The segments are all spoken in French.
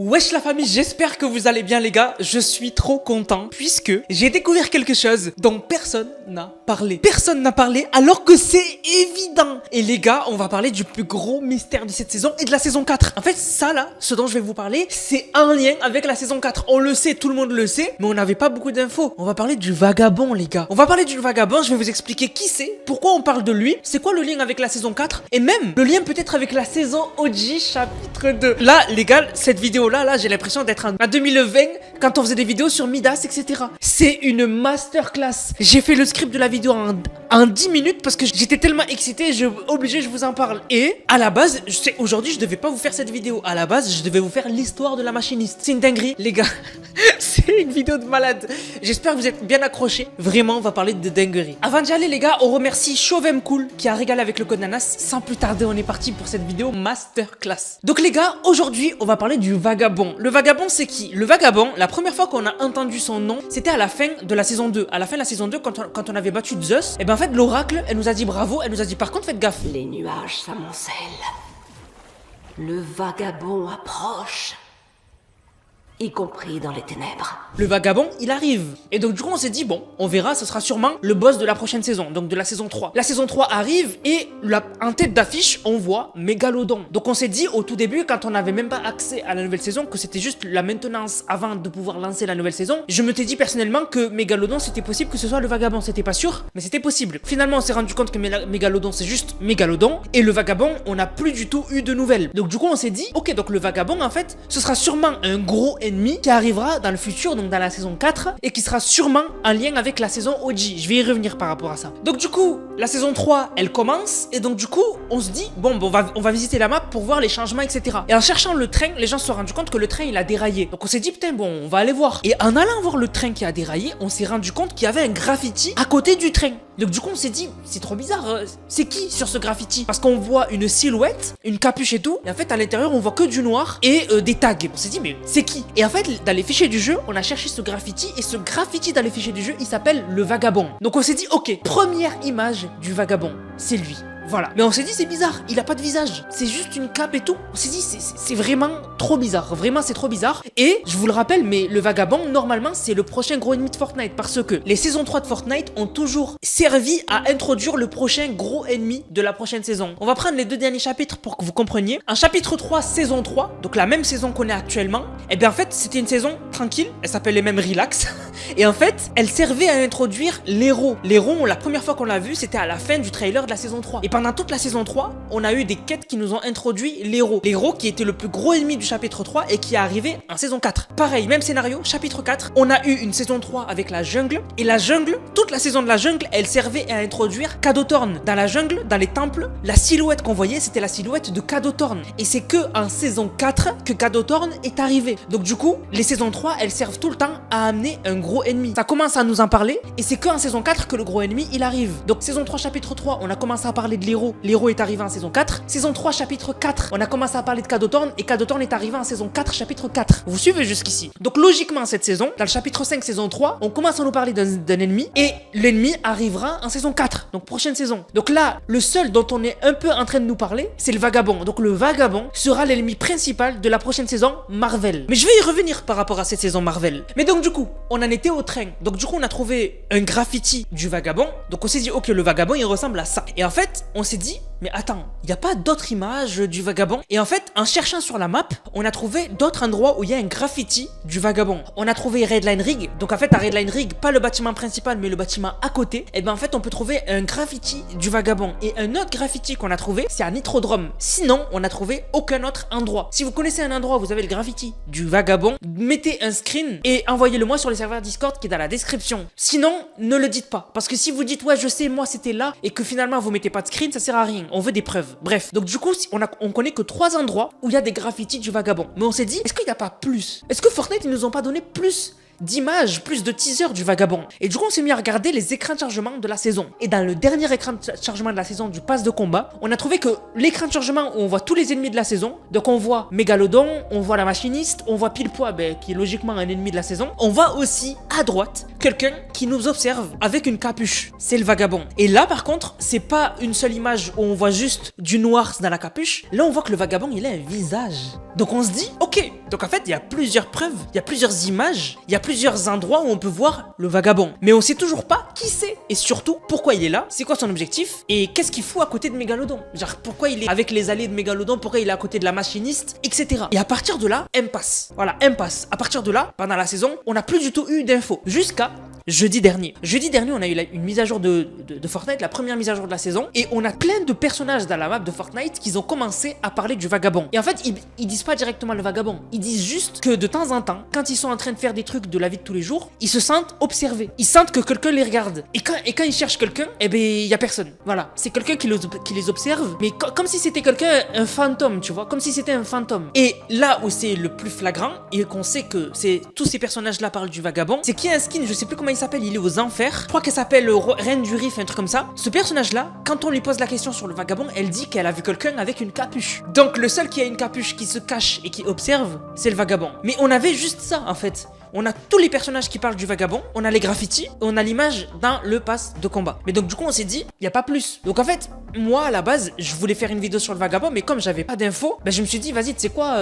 Wesh la famille, j'espère que vous allez bien les gars, je suis trop content puisque j'ai découvert quelque chose dont personne n'a parlé. Personne n'a parlé alors que c'est évident. Et les gars, on va parler du plus gros mystère de cette saison et de la saison 4. En fait ça là, ce dont je vais vous parler, c'est un lien avec la saison 4. On le sait, tout le monde le sait, mais on n'avait pas beaucoup d'infos. On va parler du vagabond les gars. On va parler du vagabond, je vais vous expliquer qui c'est, pourquoi on parle de lui, c'est quoi le lien avec la saison 4 et même le lien peut-être avec la saison OG chapitre 2. Là les gars, cette vidéo là j'ai l'impression d'être en 2020 quand on faisait des vidéos sur Midas, etc. C'est une masterclass. J'ai fait le script de la vidéo en 10 minutes parce que j'étais tellement excité, je vous en parle. Et à la base, aujourd'hui je devais pas vous faire cette vidéo. À la base, je devais vous faire l'histoire de la machiniste. C'est une dinguerie, les gars. C'est une vidéo de malade. J'espère que vous êtes bien accrochés. Vraiment, on va parler de dinguerie. Avant d'y aller, les gars, on remercie Chauvem Cool qui a régalé avec le code Nanas. Sans plus tarder, on est parti pour cette vidéo masterclass. Donc les gars, aujourd'hui, on va parler du vagabond. Le vagabond, c'est qui? Le vagabond, la première fois qu'on a entendu son nom, c'était à la fin de la saison 2. À la fin de la saison 2, quand on avait battu Zeus, et ben en fait, l'oracle, elle nous a dit bravo, elle nous a dit par contre, faites gaffe. Les nuages s'amoncellent. Le vagabond approche. Y compris dans les ténèbres. Le vagabond, il arrive. Et donc du coup on s'est dit bon, on verra, ce sera sûrement le boss de la prochaine saison, donc de la saison 3. La saison 3 arrive et en tête d'affiche, on voit Mégalodon. Donc on s'est dit au tout début, quand on n'avait même pas accès à la nouvelle saison, que c'était juste la maintenance avant de pouvoir lancer la nouvelle saison, je me t'ai dit personnellement que Mégalodon, c'était possible que ce soit le vagabond. C'était pas sûr, mais c'était possible. Finalement on s'est rendu compte que Mégalodon, c'est juste Mégalodon. Et le vagabond, on n'a plus du tout eu de nouvelles. Donc du coup on s'est dit, ok, donc le vagabond en fait, ce sera sûrement un gros ennemi qui arrivera dans le futur, donc dans la saison 4, et qui sera sûrement en lien avec la saison OG. Je vais y revenir par rapport à ça. Donc du coup, la saison 3, elle commence, et donc du coup, on se dit, bon, on va visiter la map pour voir les changements, etc. Et en cherchant le train, les gens se sont rendus compte que le train, il a déraillé. Donc on s'est dit, putain, bon, on va aller voir. Et en allant voir le train qui a déraillé, on s'est rendu compte qu'il y avait un graffiti à côté du train. Donc du coup, on s'est dit, c'est trop bizarre, c'est qui sur ce graffiti? Parce qu'on voit une silhouette, une capuche et tout, et en fait, à l'intérieur, on voit que du noir et des tags. On s'est dit, mais c'est qui? Et en fait, dans les fichiers du jeu, on a cherché ce graffiti, et ce graffiti dans les fichiers du jeu, il s'appelle le vagabond. Donc on s'est dit, ok, première image du vagabond, c'est lui. Voilà. Mais on s'est dit, c'est bizarre, il a pas de visage. C'est juste une cape et tout. On s'est dit, c'est vraiment trop bizarre. Vraiment, c'est trop bizarre. Et je vous le rappelle, mais le vagabond, normalement, c'est le prochain gros ennemi de Fortnite. Parce que les saisons 3 de Fortnite ont toujours servi à introduire le prochain gros ennemi de la prochaine saison. On va prendre les deux derniers chapitres pour que vous compreniez. En chapitre 3, saison 3, donc la même saison qu'on est actuellement, et bien en fait, c'était une saison tranquille. Elle s'appelait même Relax. Et en fait, elle servait à introduire l'héros. L'héros, la première fois qu'on l'a vu, c'était à la fin du trailer de la saison 3. Et pendant toute la saison 3, on a eu des quêtes qui nous ont introduit l'héros. L'héros qui était le plus gros ennemi du chapitre 3 et qui est arrivé en saison 4. Pareil, même scénario, chapitre 4, on a eu une saison 3 avec la jungle. Et la jungle, toute la saison de la jungle, elle servait à introduire Cadothorn. Dans la jungle, dans les temples, la silhouette qu'on voyait, c'était la silhouette de Cadothorn. Et c'est que en saison 4 que Cadothorn est arrivé. Donc du coup, les saisons 3, elles servent tout le temps à amener un gros ennemi. Ça commence à nous en parler et c'est que en saison 4 que le gros ennemi, il arrive. Donc saison 3, chapitre 3, on a commencé à parler de l'héros. L'héros est arrivé en saison 4. Saison 3, chapitre 4, on a commencé à parler de Cadothorn et Cadothorn est arrivé en saison 4, chapitre 4. Vous suivez jusqu'ici? Donc logiquement, cette saison, dans le chapitre 5, saison 3, on commence à nous parler d'un ennemi et l'ennemi arrivera en saison 4, donc prochaine saison. Donc là, le seul dont on est un peu en train de nous parler, c'est le vagabond. Donc le vagabond sera l'ennemi principal de la prochaine saison Marvel. Mais je vais y revenir par rapport à cette saison Marvel. Mais donc du coup, on en était au train. Donc du coup, on a trouvé un graffiti du vagabond. Donc on s'est dit, ok, le vagabond, il ressemble à ça. Et en fait, on s'est dit, mais attends, il n'y a pas d'autres images du vagabond? Et en fait, en cherchant sur la map, on a trouvé d'autres endroits où il y a un graffiti du vagabond. On a trouvé Redline Rig. Donc en fait, à Redline Rig, pas le bâtiment principal, mais le bâtiment à côté. Et ben en fait, on peut trouver un graffiti du vagabond. Et un autre graffiti qu'on a trouvé, c'est à Nitrodrome. Sinon, on n'a trouvé aucun autre endroit. Si vous connaissez un endroit où vous avez le graffiti du vagabond, mettez un screen et envoyez-le moi sur les serveurs Discord qui est dans la description. Sinon, ne le dites pas. Parce que si vous dites, ouais, je sais, moi c'était là, et que finalement vous mettez pas de screen, ça sert à rien. On veut des preuves. Bref. Donc du coup, on connaît que 3 endroits où il y a des graffitis du vagabond. Mais on s'est dit, est-ce qu'il n'y a pas plus? Est-ce que Fortnite, ils nous ont pas donné plus d'images, plus de teasers du vagabond? Et du coup, on s'est mis à regarder les écrans de chargement de la saison. Et dans le dernier écran de chargement de la saison du pass de combat, on a trouvé que l'écran de chargement où on voit tous les ennemis de la saison, donc on voit Mégalodon, on voit la machiniste, on voit Pile-Poids, qui est logiquement un ennemi de la saison. On voit aussi à droite quelqu'un qui nous observe avec une capuche. C'est le vagabond. Et là, par contre, c'est pas une seule image où on voit juste du noir dans la capuche. Là, on voit que le vagabond, il a un visage. Donc on se dit, ok, Donc en fait, il y a plusieurs preuves, il y a plusieurs images, il y a plusieurs endroits où on peut voir le vagabond. Mais on sait toujours pas qui c'est. Et surtout, pourquoi il est là, c'est quoi son objectif, et qu'est-ce qu'il fout à côté de Mégalodon. Genre, pourquoi il est avec les alliés de Mégalodon, pourquoi il est à côté de la machiniste, etc. Et à partir de là, impasse. Voilà, impasse. À partir de là, pendant la saison, on n'a plus du tout eu d'infos. Jusqu'à jeudi dernier. Jeudi dernier, on a eu une mise à jour de Fortnite, la première mise à jour de la saison, et on a plein de personnages dans la map de Fortnite qui ont commencé à parler du vagabond. Et en fait, ils disent pas directement le vagabond, ils disent juste que de temps en temps, quand ils sont en train de faire des trucs de la vie de tous les jours, ils se sentent observés. Ils sentent que quelqu'un les regarde. Et quand ils cherchent quelqu'un, eh ben, il y a personne. Voilà, c'est quelqu'un qui les observe, mais comme si c'était quelqu'un, un fantôme, tu vois, comme si c'était un fantôme. Et là où c'est le plus flagrant, et qu'on sait que tous ces personnages-là parlent du vagabond, c'est qu'il y a un skin, je sais plus comment il s'appelle, il est aux enfers. Je crois qu'elle s'appelle Reine du Riff, un truc comme ça. Ce personnage-là, quand on lui pose la question sur le vagabond, elle dit qu'elle a vu quelqu'un avec une capuche. Donc le seul qui a une capuche, qui se cache et qui observe, c'est le vagabond. Mais on avait juste ça en fait. On a tous les personnages qui parlent du vagabond, on a les graffitis, et on a l'image dans le pass de combat. Mais donc du coup on s'est dit, il n'y a pas plus. Donc en fait, moi à la base, je voulais faire une vidéo sur le vagabond, mais comme j'avais pas d'infos, ben, je me suis dit, vas-y, tu sais quoi,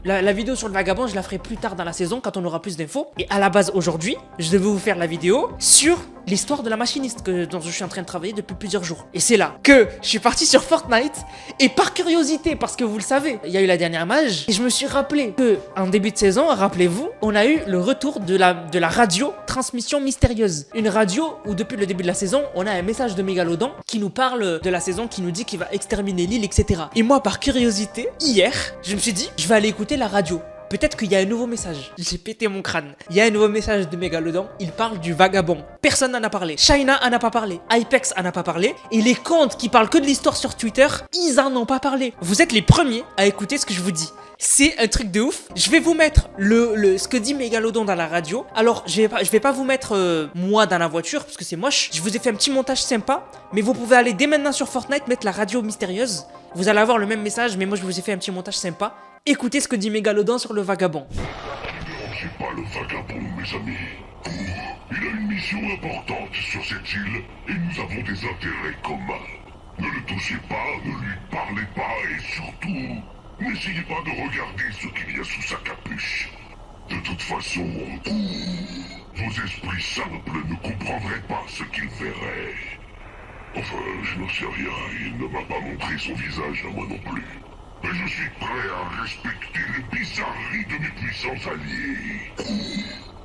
la vidéo sur le vagabond, je la ferai plus tard dans la saison quand on aura plus d'infos. Et à la base aujourd'hui, je devais vous faire la vidéo sur l'histoire de la machiniste dont je suis en train de travailler depuis plusieurs jours. Et c'est là que je suis parti sur Fortnite, et par curiosité, parce que vous le savez, il y a eu la dernière mage, et je me suis rappelé que en début de saison, rappelez-vous, on a eu le retour de la radio transmission mystérieuse. Une radio où depuis le début de la saison, on a un message de Mégalodon qui nous parle de la saison, qui nous dit qu'il va exterminer l'île, etc. Et moi, par curiosité, hier, je me suis dit, je vais aller écouter la radio. Peut-être qu'il y a un nouveau message. J'ai pété mon crâne. Il y a un nouveau message de Mégalodon. Il parle du vagabond. Personne n'en a parlé. China en a pas parlé. Hypex en a pas parlé. Et les comptes qui parlent que de l'histoire sur Twitter, ils en ont pas parlé. Vous êtes les premiers à écouter ce que je vous dis. C'est un truc de ouf. Je vais vous mettre ce que dit Mégalodon dans la radio. Alors, je vais pas vous mettre moi dans la voiture parce que c'est moche. Je vous ai fait un petit montage sympa. Mais vous pouvez aller dès maintenant sur Fortnite, mettre la radio mystérieuse. Vous allez avoir le même message, mais moi je vous ai fait un petit montage sympa. Écoutez ce que dit Mégalodon sur le vagabond. Ne dérangez pas le vagabond, mes amis. Il a une mission importante sur cette île et nous avons des intérêts communs. Ne le touchez pas, ne lui parlez pas et surtout, n'essayez pas de regarder ce qu'il y a sous sa capuche. De toute façon, vos esprits simples ne comprendraient pas ce qu'ils verraient. Enfin, je n'en sais rien, il ne m'a pas montré son visage à moi non plus. Mais je suis prêt à respecter les bizarreries de mes puissants alliés.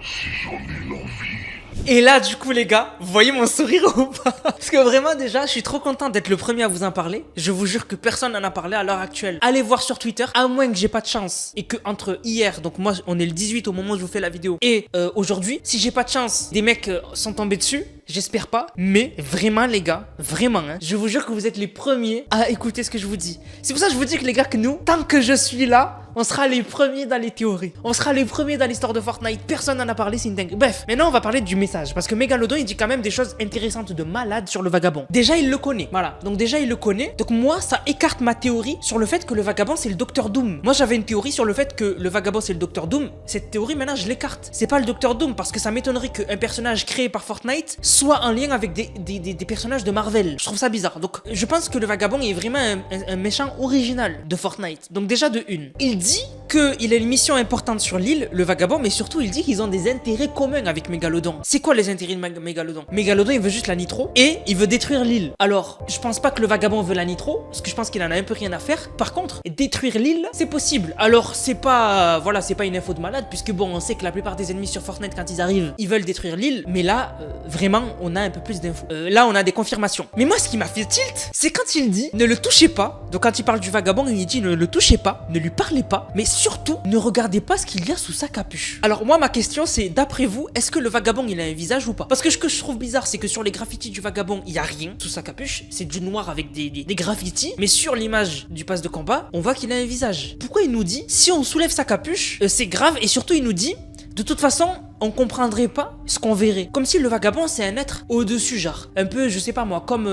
Si j'en ai l'envie. Et là, du coup, les gars, vous voyez mon sourire ou pas? Parce que vraiment, déjà, je suis trop content d'être le premier à vous en parler. Je vous jure que personne n'en a parlé à l'heure actuelle. Allez voir sur Twitter, à moins que j'ai pas de chance. Et que entre hier, donc moi, on est le 18 au moment où je vous fais la vidéo, et aujourd'hui, si j'ai pas de chance, des mecs sont tombés dessus. J'espère pas, mais vraiment les gars, vraiment, hein, je vous jure que vous êtes les premiers à écouter ce que je vous dis. C'est pour ça que je vous dis que les gars, que nous, tant que je suis là, on sera les premiers dans les théories. On sera les premiers dans l'histoire de Fortnite. Personne n'en a parlé, c'est une dingue. Bref, maintenant on va parler du message. Parce que Mégalodon, il dit quand même des choses intéressantes de malade sur le vagabond. Déjà, il le connaît. Voilà. Donc déjà, il le connaît. Donc moi, ça écarte ma théorie sur le fait que le vagabond, c'est le Docteur Doom. Moi, j'avais une théorie sur le fait que le vagabond, c'est le Docteur Doom. Cette théorie, maintenant, je l'écarte. C'est pas le Docteur Doom parce que ça m'étonnerait qu'un personnage créé par Fortnite soit en lien avec des personnages de Marvel. Je trouve ça bizarre. Donc, je pense que le vagabond est vraiment un méchant original de Fortnite. Donc déjà, de une. Il dit qu'il a une mission importante sur l'île, le vagabond, mais surtout, il dit qu'ils ont des intérêts communs avec Mégalodon. C'est quoi les intérêts de Mégalodon? Mégalodon, il veut juste la nitro et il veut détruire l'île. Alors, je pense pas que le vagabond veut la nitro, parce que je pense qu'il en a un peu rien à faire. Par contre, détruire l'île, c'est possible. Alors, c'est pas, voilà, c'est pas une info de malade, puisque bon, on sait que la plupart des ennemis sur Fortnite, quand ils arrivent, ils veulent détruire l'île, mais là, vraiment, on a un peu plus d'infos. Là, on a des confirmations. Mais moi, ce qui m'a fait tilt, c'est quand il dit ne le touchez pas. Donc, quand il parle du vagabond, il dit ne le touchez pas, ne lui parlez pas, mais surtout, ne regardez pas ce qu'il y a sous sa capuche. Alors, moi, ma question, c'est d'après vous, est-ce que le vagabond, il a un visage ou pas? Parce que ce que je trouve bizarre, c'est que sur les graffitis du vagabond, il y a rien sous sa capuche. C'est du noir avec des graffitis. Mais sur l'image du pass de combat, on voit qu'il a un visage. Pourquoi il nous dit si on soulève sa capuche, c'est grave, et surtout, il nous dit de toute façon, on comprendrait pas ce qu'on verrait. Comme si le vagabond c'est un être au-dessus, genre. Un peu, je sais pas moi, comme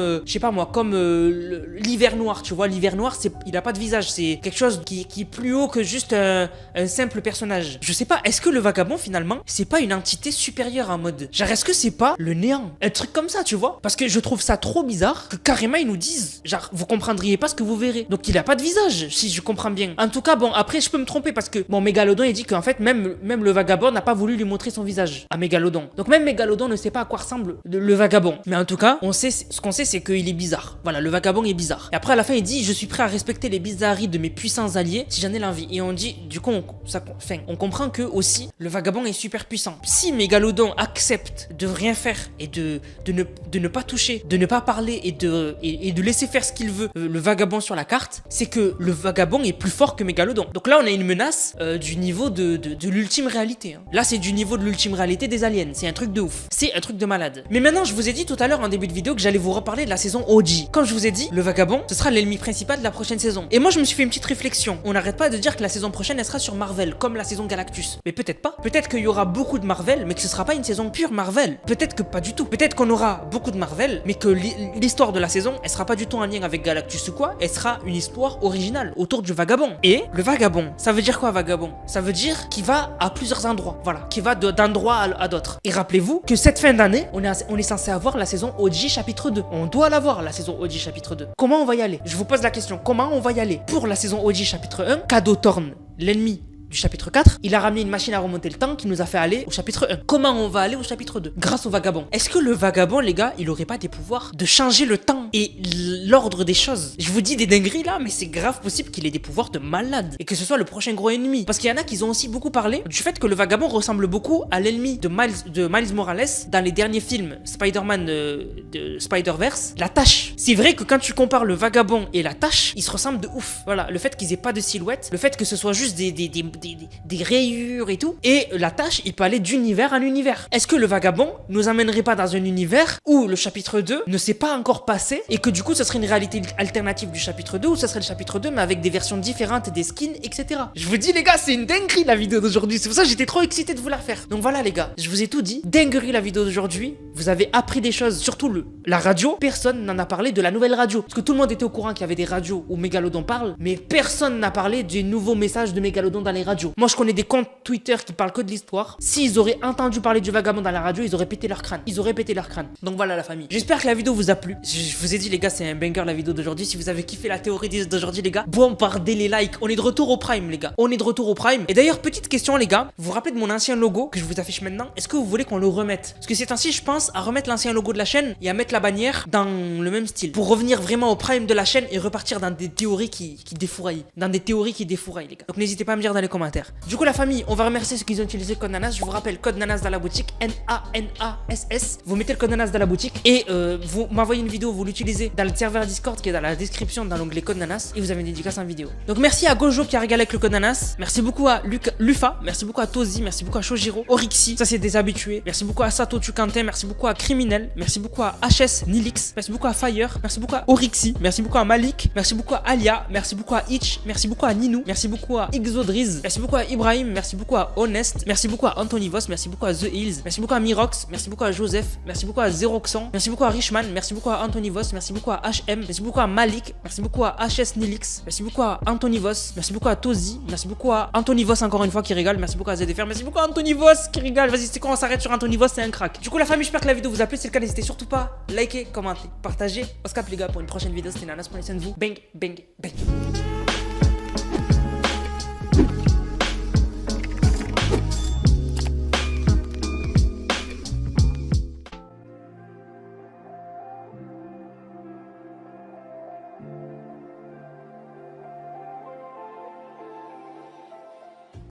l'hiver noir, tu vois. L'hiver noir, il a pas de visage, c'est quelque chose qui est plus haut que juste un simple personnage. Je sais pas, est-ce que le vagabond finalement, c'est pas une entité supérieure en mode. Genre, est-ce que c'est pas le néant? Un truc comme ça, tu vois. Parce que je trouve ça trop bizarre que carrément ils nous disent, genre, vous comprendriez pas ce que vous verrez. Donc il a pas de visage, si je comprends bien. En tout cas, bon, après je peux me tromper parce que bon, Mégalodon il dit qu'en fait même le vagabond n'a pas voulu lui montrer son visage à Mégalodon. Donc même Mégalodon ne sait pas à quoi ressemble le vagabond. Mais en tout cas, ce qu'on sait c'est qu'il est bizarre. Voilà, le vagabond est bizarre. Et après à la fin il dit, je suis prêt à respecter les bizarreries de mes puissants alliés si j'en ai l'envie. Et on dit, du coup on comprend que aussi le vagabond est super puissant. Si Mégalodon accepte de rien faire et de ne pas toucher, de ne pas parler et de laisser faire ce qu'il veut le vagabond sur la carte, c'est que le vagabond est plus fort que Mégalodon. Donc là on a une menace du niveau de l'ultime réalité. Hein. Là c'est du niveau de l'ultime réalité des aliens. C'est un truc de ouf. C'est un truc de malade. Mais maintenant je vous ai dit tout à l'heure en début de vidéo que j'allais vous reparler de la saison OG. Comme je vous ai dit, le vagabond ce sera l'ennemi principal de la prochaine saison. Et moi je me suis fait une petite réflexion. On n'arrête pas de dire que la saison prochaine elle sera sur Marvel comme la saison Galactus. Mais peut-être pas. Peut-être qu'il y aura beaucoup de Marvel mais que ce sera pas une saison pure Marvel. Peut-être que pas du tout. Peut-être qu'on aura beaucoup de Marvel mais que l'histoire de la saison elle sera pas du tout en lien avec Galactus ou quoi. Elle sera une histoire originale autour du vagabond. Et le vagabond, ça veut dire quoi vagabond? Ça veut dire qu'il va à plusieurs endroits. Voilà, qu'il va d'endroits à d'autres. Et rappelez-vous que cette fin d'année, on est censé avoir la saison OG chapitre 2. On doit l'avoir la saison OG chapitre 2. Comment on va y aller? Je vous pose la question. Comment on va y aller? Pour la saison OG chapitre 1, Cadeau Thorn, l'ennemi du chapitre 4, il a ramené une machine à remonter le temps qui nous a fait aller au chapitre 1. Comment on va aller au chapitre 2? Grâce au vagabond. Est-ce que le vagabond, les gars, il aurait pas des pouvoirs de changer le temps et l'ordre des choses? Je vous dis des dingueries là, mais c'est grave possible qu'il ait des pouvoirs de malade et que ce soit le prochain gros ennemi. Parce qu'il y en a qui ont aussi beaucoup parlé du fait que le vagabond ressemble beaucoup à l'ennemi de Miles Morales dans les derniers films Spider-Man de Spider-Verse, la Tâche. C'est vrai que quand tu compares le vagabond et la Tâche, ils se ressemblent de ouf. Voilà, le fait qu'ils aient pas de silhouette, le fait que ce soit juste des rayures et tout. Et la Tâche, il peut aller d'univers en univers. Est-ce que le vagabond nous amènerait pas dans un univers où le chapitre 2 ne s'est pas encore passé et que du coup, ce serait une réalité alternative du chapitre 2 ou ce serait le chapitre 2 mais avec des versions différentes, des skins, etc. Je vous dis les gars, c'est une dinguerie la vidéo d'aujourd'hui. C'est pour ça que j'étais trop excité de vous la refaire. Donc voilà les gars, je vous ai tout dit. Dinguerie la vidéo d'aujourd'hui. Vous avez appris des choses, surtout la radio. Personne n'en a parlé de la nouvelle radio. Parce que tout le monde était au courant qu'il y avait des radios où Mégalodon parle, mais personne n'a parlé des nouveaux messages de Mégalodon dans les radios. Moi je connais des comptes Twitter qui parlent que de l'histoire. S'ils auraient entendu parler du vagabond dans la radio, ils auraient pété leur crâne. Donc voilà la famille. J'espère que la vidéo vous a plu. Je vous ai dit les gars, c'est un banger la vidéo d'aujourd'hui. Si vous avez kiffé la théorie d'aujourd'hui les gars, bombardez les likes. On est de retour au prime les gars. Et d'ailleurs petite question les gars, vous vous rappelez de mon ancien logo que je vous affiche maintenant? Est-ce que vous voulez qu'on le remette? Parce que ces temps-ci je pense à remettre l'ancien logo de la chaîne et à mettre la bannière dans le même style pour revenir vraiment au prime de la chaîne et repartir dans des théories qui défouraillent. Les gars. Donc n'hésitez pas à me dire dans les commentaires. Du coup la famille, on va remercier ceux qui ont utilisé le code Nanas. Je vous rappelle, code Nanas dans la boutique, N-A-N-A-S-S. Vous mettez le code Nanas dans la boutique et vous m'envoyez une vidéo, vous l'utilisez dans le serveur Discord qui est dans la description dans l'onglet code Nanas et vous avez une dédicace en vidéo. Donc merci à Gojo qui a régalé avec le code Nanas. Merci beaucoup à Lufa, merci beaucoup à Tozi, merci beaucoup à Shojiro, Orixi, ça c'est des habitués. Merci beaucoup à Sato Tukantin, merci beaucoup à Criminel, merci beaucoup à HS Nilix, merci beaucoup à Fire, merci beaucoup à Orixi, merci beaucoup à Malik, merci beaucoup à Alia, merci beaucoup à Itch, merci beaucoup à Ninou, merci beaucoup à Exodriz, merci beaucoup à Ibrahim, merci beaucoup à Honest, merci beaucoup à Anthony Voss, merci beaucoup à The Hills, merci beaucoup à Mirox, merci beaucoup à Joseph, merci beaucoup à Zeroxan, merci beaucoup à Richman, merci beaucoup à Anthony Voss, merci beaucoup à HM, merci beaucoup à Malik, merci beaucoup à HS Nilix, merci beaucoup à Anthony Voss, merci beaucoup à Tozi, merci beaucoup à Anthony Voss encore une fois qui régale, merci beaucoup à ZFR, merci beaucoup à Anthony Voss qui régale. Vas-y, c'est quand on s'arrête sur Anthony Voss, c'est un crack. Du coup la famille, j'espère que la vidéo vous a plu. Si c'est le cas, n'hésitez surtout pas à liker, commenter, partager. On se capte les gars pour une prochaine vidéo. C'était Nanas, prenez soin de vous. Bang, bang, bang.